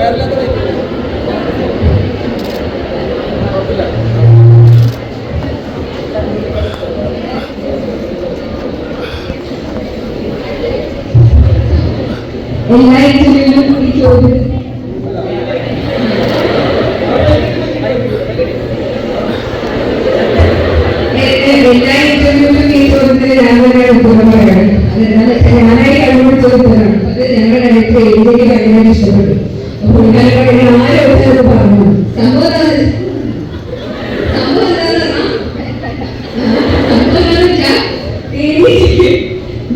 എല്ലാ ഇന്റർവ്യൂവിലും ഈ ചോദ്യം ഞാനായി കണ്ടുപിടിച്ച ഉത്തരമാണ്. അത് ഞങ്ങളുടെ ഡയറക്ടർ എനിക്ക് ഭയങ്കര ഇഷ്ടപ്പെട്ടു. അപ്പൊ ആരോട് പറഞ്ഞു സംഭവം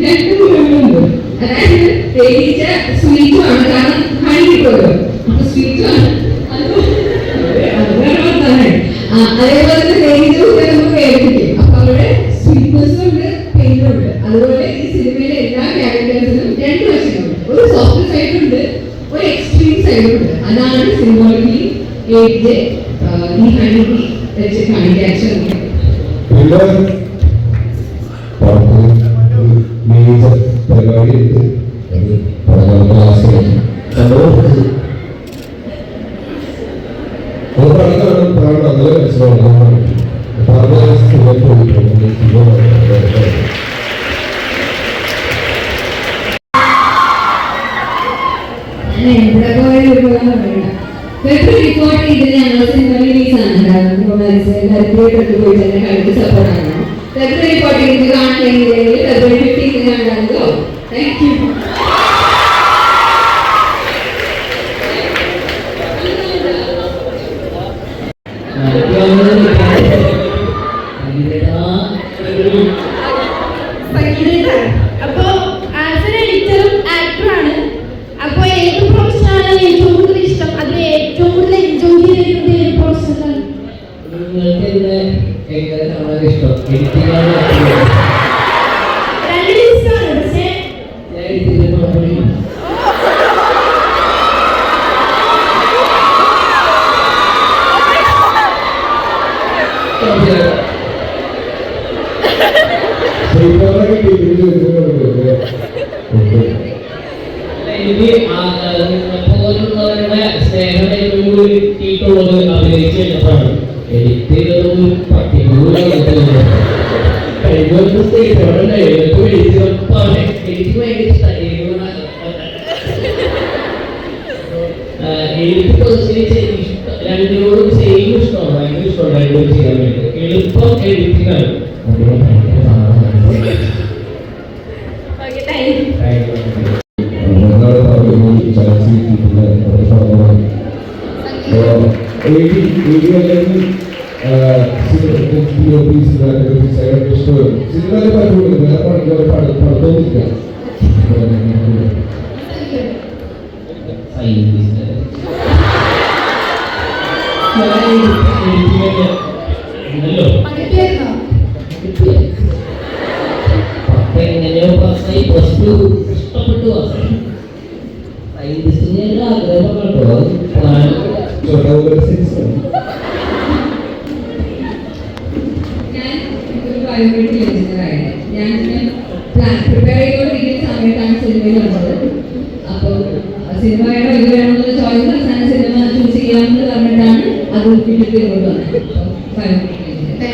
രണ്ട് ഗുണങ്ങളുണ്ട്. അതായത് തേനീച്ച സ്വീറ്റുമാണ്, കാരണം ഹണി കിട്ടുമല്ലോ, അപ്പൊ സ്വീറ്റുമാണ്. അതേപോലെ തന്നെ തേനീച്ച നമുക്ക് വേദിക്കും, അപ്പൊ അവിടെ സ്വീറ്റ്നെസ്സും ഉണ്ട്, പെയിനും ഉണ്ട്. അതുപോലെ ഈ സിനിമയിലെ എല്ലാ ക്യാരക്ടേഴ്സിനും രണ്ട് വശങ്ങളുണ്ട്. ഒരു സോഫ്റ്റ് സൈഡ് ഉണ്ട്, ഒരു എക്സ്ട്രീം സൈഡും ഉണ്ട്. അതാണ് സിനിമോളജി ഈ ഹണി വെച്ച് കാണിക്കാൻ ശ്രമിക്കുന്നത്. പരിപാടിയുണ്ട്, റിപ്പോർട്ട് ചെയ്ത് ഞങ്ങൾ സിനിമ റിലീസാണ് സപ്പോർട്ടാണ്. ഫെബ്രുവരി 14 കാണില്ലെങ്കിൽ ഫെബ്രുവരി 15 കണ്ടാലോ. Thank you. അപ്പോ ആസ് എൻ എഡിറ്ററും ആക്ടറാണ്. അപ്പൊ ഏത് പ്രൊഫഷനാണ് ഏറ്റവും കൂടുതൽ ഇഷ്ടം? അതിൽ ഏറ്റവും കൂടുതൽ എൻജോയ് ചെയ്തിരുന്നത് ഏത് പ്രൊഫഷനാണ്? പോലുള്ളവരുടെ സ്നേഹം ഏറ്റവും കൂടുതൽ കിട്ടിയിട്ടുള്ളത് അഭിനയിച്ച് കഴിഞ്ഞപ്പോഴാണ്. എനിക്ക് എനിക്ക് ഭയങ്കര ഇഷ്ടമായി. എനിക്ക് പേഴ്സണലി രണ്ടിനോടും സെയിം ഇഷ്ടമാണ്, ഭയങ്കര ഇഷ്ടമാണ് രണ്ടും ചെയ്യാൻ വേണ്ടി. എളുപ്പം എഡിറ്റിംഗ് ആണ്. ഇഷ്ടപ്പെട്ടു സയന്റിസ്റ്റിന്റെ ആഗ്രഹം കേട്ടോ. ബയോമെട്രിക് എഞ്ചിനീയറായിട്ട് ഞാൻ പ്രിപ്പയർ ചെയ്തുകൊണ്ടിരിക്കുന്ന സമയത്താണ് സിനിമയിൽ വന്നത്. അപ്പോൾ സിനിമയുടെ ഇത് വേണമെന്നുള്ള ചോയ്സ് അവസാന സിനിമ ചൂസ് ചെയ്യാമെന്ന് പറഞ്ഞിട്ടാണ് അത് കിട്ടിയിട്ട് കൊണ്ടുവന്നത്. Biometric engineer.